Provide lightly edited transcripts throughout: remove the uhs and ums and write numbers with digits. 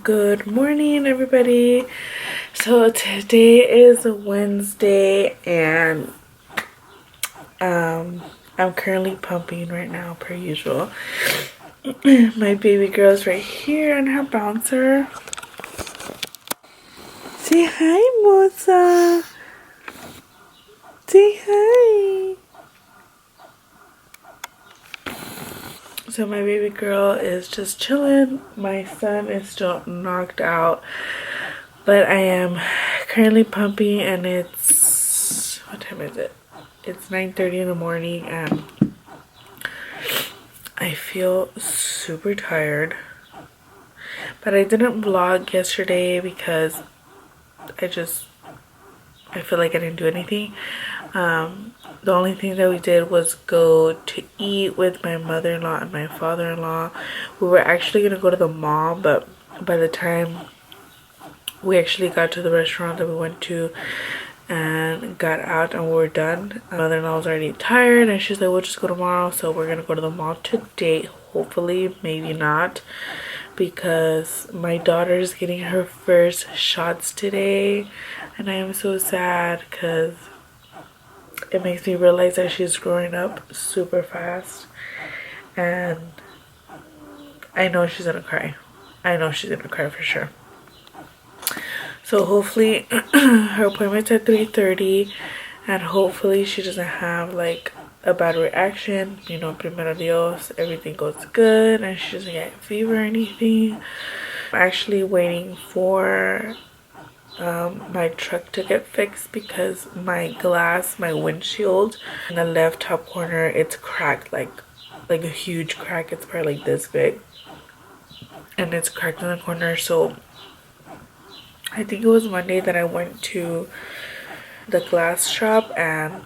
Good morning, everybody. So today is Wednesday, and I'm currently pumping right now per usual. My baby girl's right here on her bouncer. Say hi, Moza. Say hi. So my baby girl is just chilling. My son is still knocked out, but I am currently pumping, and it's, what time is it? It's 9:30 in the morning, and I feel super tired. But I didn't vlog yesterday because I feel like I didn't do anything. The only thing that we did was go to eat with my mother-in-law and my father-in-law. We were actually gonna go to the mall, but by the time we actually got to the restaurant that we went to and got out and we were done, my mother-in-law was already tired, and she's like, we'll just go tomorrow. So we're gonna go to the mall today, hopefully, maybe not, because my daughter's getting her first shots today, and I am so sad because it makes me realize that she's growing up super fast, and I know she's gonna cry. I know she's gonna cry for sure. So hopefully her appointment's at 3:30, and hopefully she doesn't have like a bad reaction. You know, primero Dios, everything goes good and she doesn't get fever or anything. I'm actually waiting for my truck to get fixed because my glass, my windshield in the left top corner, it's cracked, like a huge crack. It's probably like this big, and it's cracked in the corner. So I think it was Monday that I went to the glass shop, and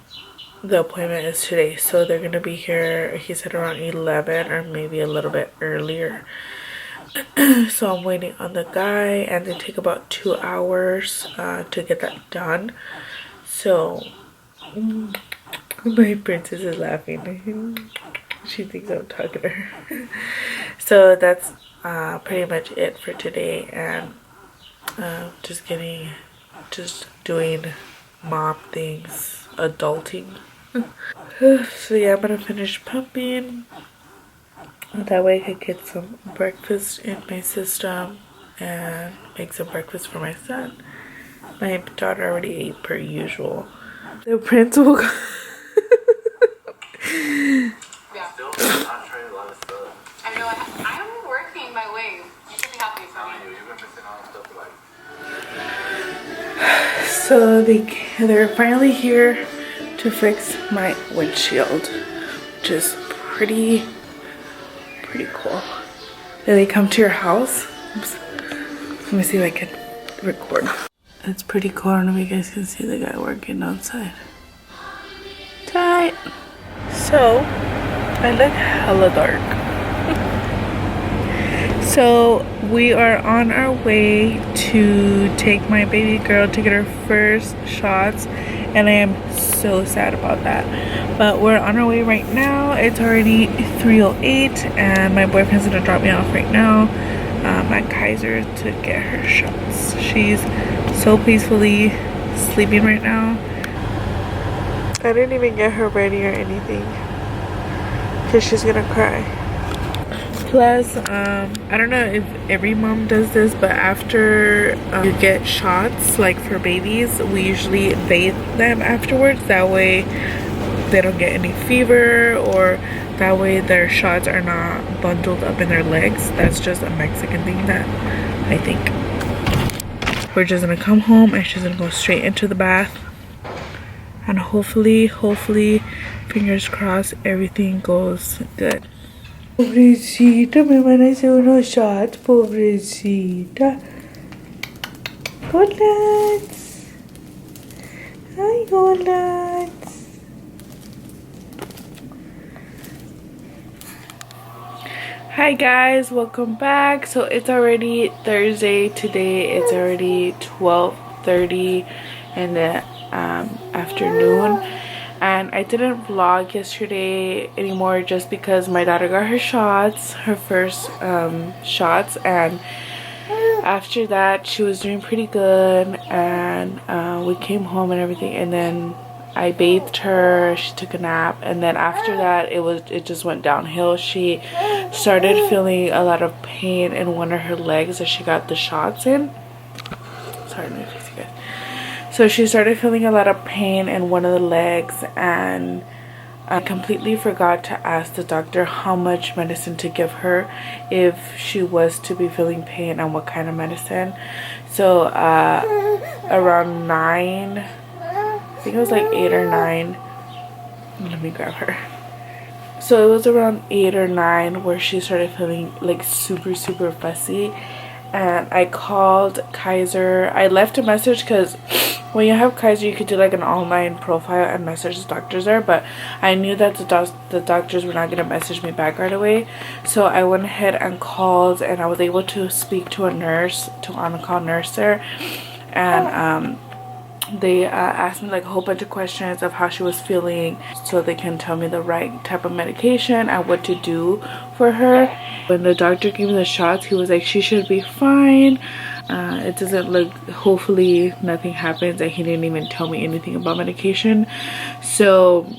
the appointment is today. So they're gonna be here, he said, around 11 or maybe a little bit earlier. So I'm waiting on the guy, and they take about 2 hours to get that done. So my princess is laughing. She thinks I'm talking to her. So that's pretty much it for today, and just doing mom things, adulting. So yeah, I'm gonna finish pumping. That way I could get some breakfast in my system and make some breakfast for my son. My daughter already ate per usual. The prince will go. Yeah. I know, I'm working my way. You should be happy for me. So they're finally here to fix my windshield, which is pretty cool. Did they come to your house? Oops. Let me see if I can record. It's pretty cool. I don't know if you guys can see the guy working outside. Tight. So I look hella dark. So we are on our way to take my baby girl to get her first shots, and I am so sad about that. But we're on our way right now. It's already 3:08, and my boyfriend's gonna drop me off right now at Kaiser to get her shots. She's so peacefully sleeping right now. I didn't even get her ready or anything because she's gonna cry. Plus, I don't know if every mom does this, but after you get shots, like for babies, we usually bathe them afterwards. That way they don't get any fever, or that way their shots are not bundled up in their legs. That's just a Mexican thing that I think. We're just gonna come home and she's gonna go straight into the bath, and hopefully, fingers crossed, everything goes good. Pobrecita, me van a hacer unos shots, pobrecita. Golats. Hi, Golats. Hi guys, welcome back. So it's already Thursday today. It's already 12:30 in the afternoon. And I didn't vlog yesterday anymore just because my daughter got her shots, her first shots, and after that she was doing pretty good, and we came home and everything, and then I bathed her, she took a nap, and then after that it just went downhill. She started feeling a lot of pain in one of her legs that she got the shots in. Sorry, let me fix you guys. So she started feeling a lot of pain in one of the legs, and I completely forgot to ask the doctor how much medicine to give her if she was to be feeling pain and what kind of medicine. So around 9, I think it was like 8 or 9. Let me grab her. So it was around 8 or 9 where she started feeling like super fussy, and I called Kaiser. I left a message because when you have Kaiser you could do like an online profile and message the doctors there, but I knew that the doctors were not going to message me back right away. So I went ahead and called, and I was able to speak to a nurse, to on-call nurse there, and they asked me like a whole bunch of questions of how she was feeling so they can tell me the right type of medication and what to do for her. When the doctor gave me the shots, he was like, she should be fine. It doesn't look, hopefully nothing happens, and he didn't even tell me anything about medication. So,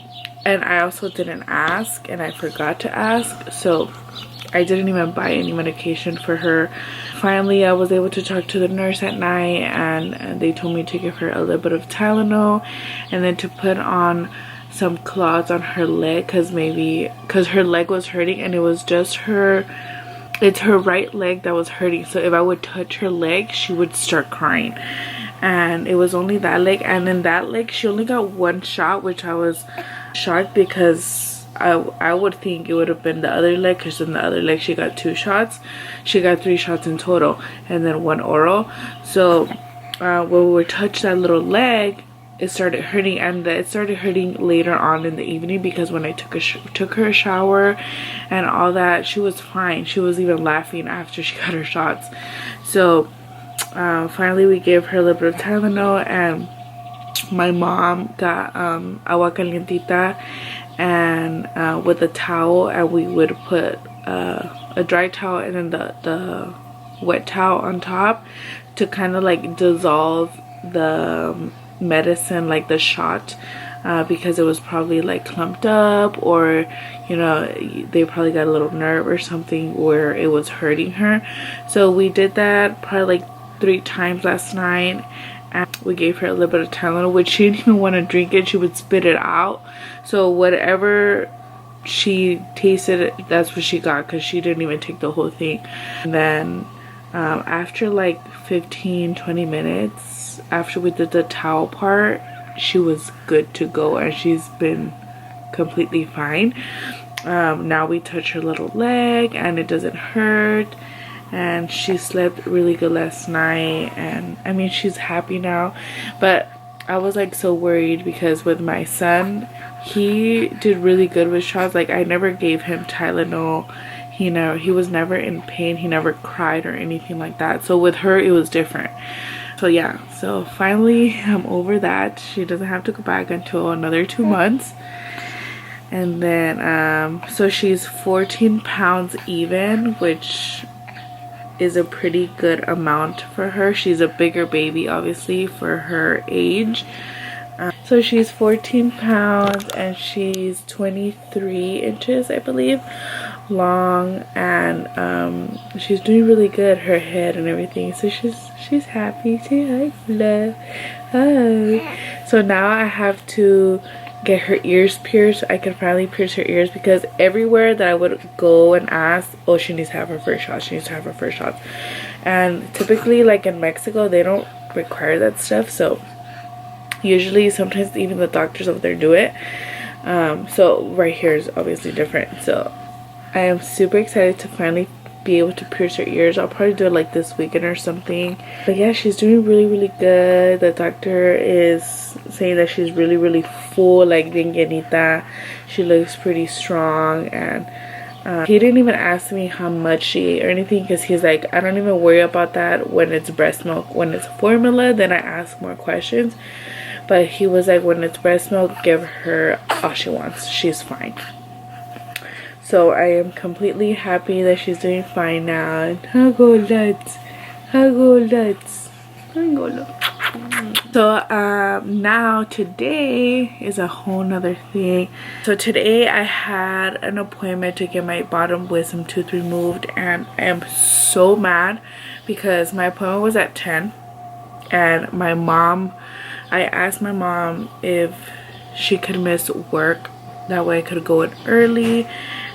and I also didn't ask, and I forgot to ask, so I didn't even buy any medication for her. Finally, I was able to talk to the nurse at night, and they told me to give her a little bit of Tylenol and then to put on some cloths on her leg, because her leg was hurting, and it was just it's her right leg that was hurting. So if I would touch her leg, she would start crying, and it was only that leg. And in that leg she only got one shot, which I was shocked because I would think it would have been the other leg, because in the other leg she got 2 shots. She got 3 shots in total, and then 1 oral. So when we would touch that little leg, it started hurting, and it started hurting later on in the evening, because when I took her a shower and all that, she was fine. She was even laughing after she got her shots. So finally we gave her a little bit of Tylenol, and my mom got agua calientita and with a towel, and we would put a dry towel and then the wet towel on top to kind of like dissolve the medicine, like the shot, because it was probably like clumped up, or you know, they probably got a little nerve or something where it was hurting her. So we did that probably like 3 times last night, and we gave her a little bit of Tylenol, which she didn't even want to drink it. She would spit it out. So whatever she tasted, that's what she got, because she didn't even take the whole thing. And then after like 15-20 minutes after we did the towel part, she was good to go, and she's been completely fine. Now we touch her little leg and it doesn't hurt, and she slept really good last night, and I mean, she's happy now. But I was like so worried because with my son, he did really good with shots. Like I never gave him Tylenol. He was never in pain. He never cried or anything like that. So with her it was different. So yeah, so finally I'm over that. She doesn't have to go back until another 2 months. And then so she's 14 pounds even, which is a pretty good amount for her. She's a bigger baby obviously for her age. So she's 14 pounds and she's 23 inches I believe long, and she's doing really good, her head and everything. So she's happy too. Hi, love. Hi. So now I have to get her ears pierced. I can finally pierce her ears, because everywhere that I would go and ask, oh, she needs to have her first shot, she needs to have her first shot. And typically like in Mexico they don't require that stuff, so usually sometimes even the doctors over there do it. So right here is obviously different. So I am super excited to finally be able to pierce her ears. I'll probably do it like this weekend or something. But yeah, she's doing really good. The doctor is saying that she's really full, like llenita. She looks pretty strong, and he didn't even ask me how much she ate or anything, because he's like, I don't even worry about that when it's breast milk. When it's formula, then I ask more questions. but he was like, when it's breast milk, give her all she wants, she's fine. So I am completely happy that she's doing fine now. And go nuts, go nuts, go nuts. So now today is a whole nother thing. So today I had an appointment to get my bottom wisdom tooth removed, and I am so mad because my appointment was at 10, and I asked my mom if she could miss work, that way I could go in early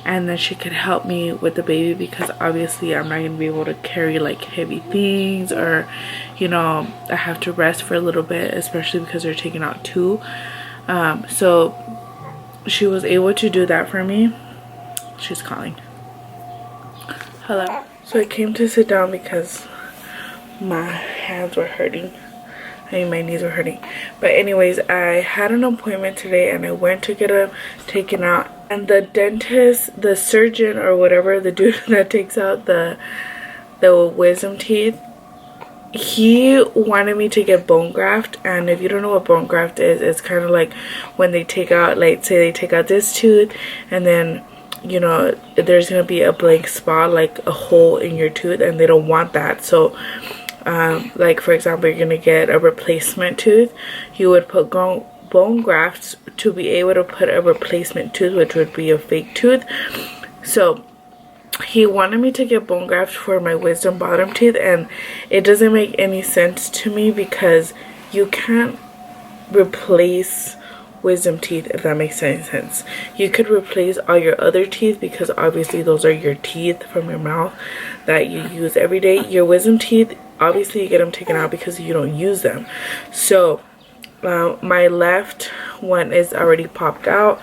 and then she could help me with the baby, because obviously I'm not going to be able to carry like heavy things, or you know, I have to rest for a little bit, especially because they're taking out 2. So she was able to do that for me. She's calling. Hello. So I came to sit down because my hands were hurting. I mean, my knees were hurting. But anyways, I had an appointment today and I went to get them taken out. And the dentist, the surgeon or whatever, the dude that takes out the wisdom teeth, he wanted me to get bone graft. And if you don't know what bone graft is, it's kind of like when they take out, like say they take out this tooth and then, you know, there's going to be a blank spot, like a hole in your tooth, and they don't want that. So like for example, you're gonna get a replacement tooth, you would put bone grafts to be able to put a replacement tooth, which would be a fake tooth. So he wanted me to get bone graft for my wisdom bottom teeth, and it doesn't make any sense to me because you can't replace wisdom teeth, if that makes any sense. You could replace all your other teeth because obviously those are your teeth from your mouth that you use every day. Your wisdom teeth, obviously you get them taken out because you don't use them. So my left one is already popped out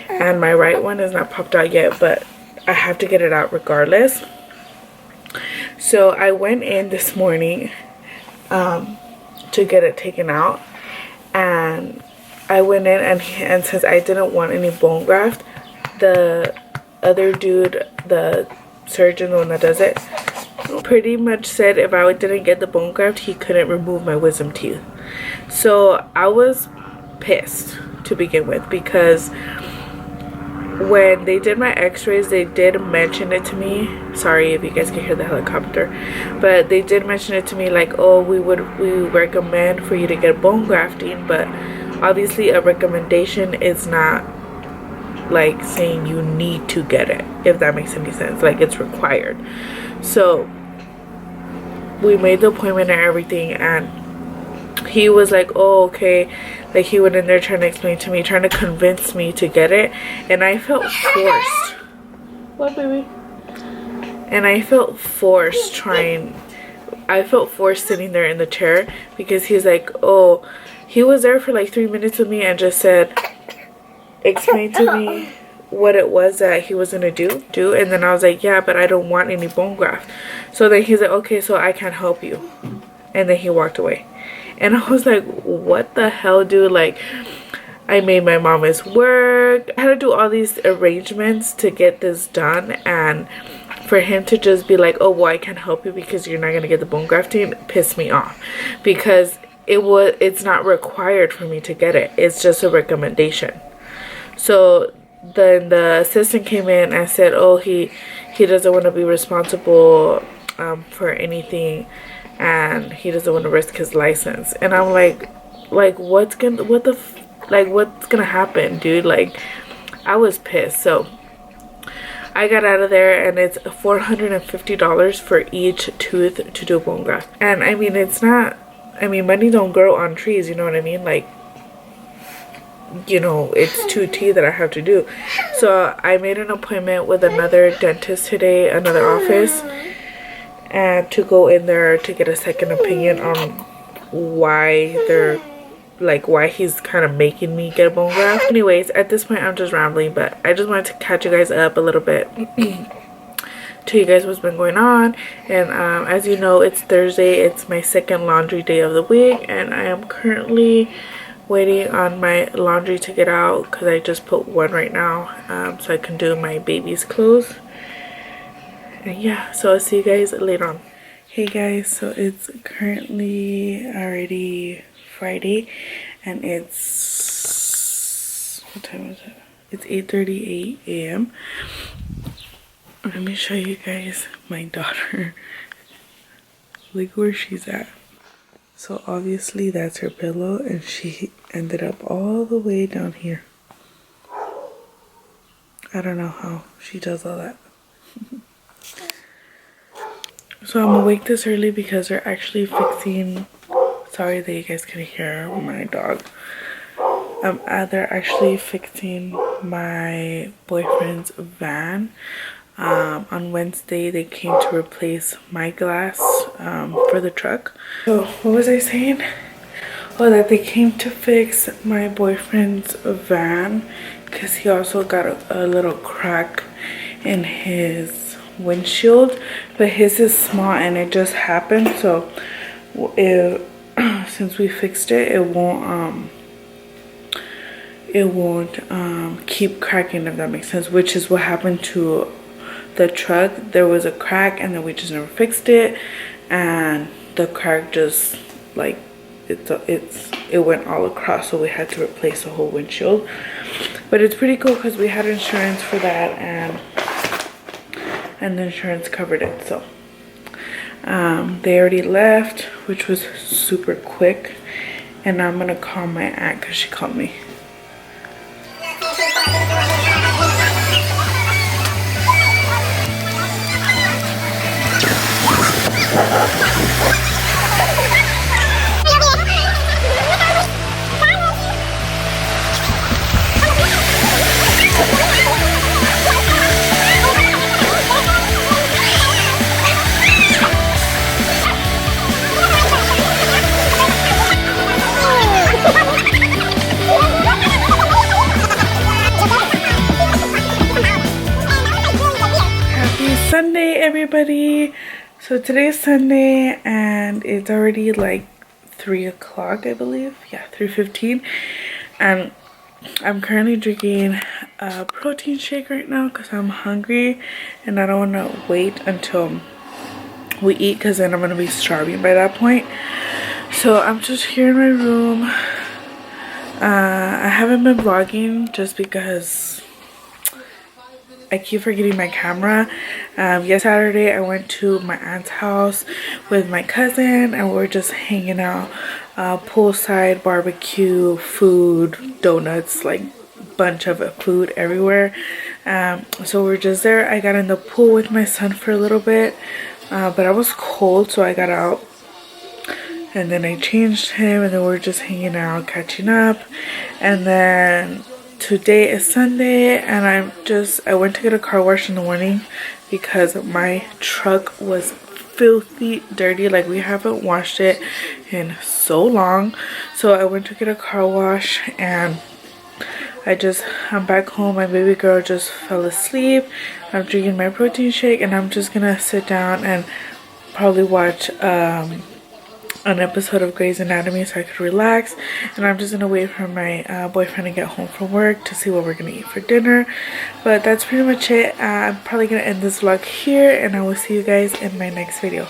and my right one is not popped out yet, but I have to get it out regardless. So I went in this morning to get it taken out, and I went in and since I didn't want any bone graft, the other dude, the surgeon, the one that does it, pretty much said if I didn't get the bone graft, he couldn't remove my wisdom teeth. So I was pissed to begin with, because when they did my x-rays, they did mention it to me. Sorry if you guys can hear the helicopter, but they did mention it to me like, oh, we recommend for you to get bone grafting, but obviously a recommendation is not like saying you need to get it, if that makes any sense. Like, it's required. So we made the appointment and everything, and he was like, oh, okay. Like, he went in there trying to explain to me, trying to convince me to get it, and I felt forced. What, baby? And I felt forced sitting there in the chair, because he's like, oh, he was there for like 3 minutes with me and just said, explain to me what it was that he was gonna do. And then I was like, yeah, but I don't want any bone graft. So then he's like, okay, so I can't help you. And then he walked away. And I was like, what the hell, dude? Like, I made my mom miss work. I had to do all these arrangements to get this done, and for him to just be like, oh, well, I can't help you because you're not gonna get the bone grafting, pissed me off, because it's not required for me to get it. It's just a recommendation. So then the assistant came in and said, oh, he doesn't want to be responsible for anything, and he doesn't want to risk his license. And I'm like what's gonna happen, dude? Like, I was pissed. So I got out of there, and it's $450 for each tooth to do bone graft. And I mean, money don't grow on trees, you know what I mean? Like, you know, it's 2 teeth that I have to do. So I made an appointment with another dentist today, another office, and to go in there to get a second opinion on why he's kind of making me get a bone graft. Anyways, at this point I'm just rambling, but I just wanted to catch you guys up a little bit tell you guys what's been going on. And as you know, it's Thursday. It's my second laundry day of the week, and I am currently waiting on my laundry to get out because I just put one right now, so I can do my baby's clothes. And yeah, so I'll see you guys later on. Hey guys, so it's currently already Friday, and it's, what time is it? It's 8:38 a.m. Let me show you guys my daughter. Look where she's at. So obviously that's her pillow, and she ended up all the way down here. I don't know how she does all that. So I'm awake this early because they're actually fixing, sorry that you guys can hear my dog. They're actually fixing my boyfriend's van. On Wednesday they came to replace my glass for the truck. So what was I saying? Oh, that they came to fix my boyfriend's van because he also got a little crack in his windshield, but his is small and it just happened. So since we fixed it, it won't keep cracking, if that makes sense, which is what happened to the truck. There was a crack and then we just never fixed it, and the crack just like it went all across, so we had to replace the whole windshield. But it's pretty cool because we had insurance for that, and the insurance covered it. So they already left, which was super quick, and now I'm gonna call my aunt because she called me. Sunday, everybody. So today's Sunday and it's already like 3 o'clock, I believe. Yeah, 3:15, and I'm currently drinking a protein shake right now because I'm hungry and I don't want to wait until we eat because then I'm going to be starving by that point. So I'm just here in my room. I haven't been vlogging just because I keep forgetting my camera. Yes, Saturday I went to my aunt's house with my cousin and we're just hanging out, poolside, barbecue, food, donuts, like bunch of food everywhere. So we're just there. I got in the pool with my son for a little bit, but I was cold, so I got out and then I changed him, and then we're just hanging out, catching up. And then today is Sunday, and I went to get a car wash in the morning because my truck was filthy dirty. Like, we haven't washed it in so long. So I went to get a car wash, and I'm back home. My baby girl just fell asleep. I'm drinking my protein shake, and I'm just gonna sit down and probably watch an episode of Grey's Anatomy so I could relax. And I'm just gonna wait for my boyfriend to get home from work to see what we're gonna eat for dinner. But that's pretty much it. I'm probably gonna end this vlog here, and I will see you guys in my next video.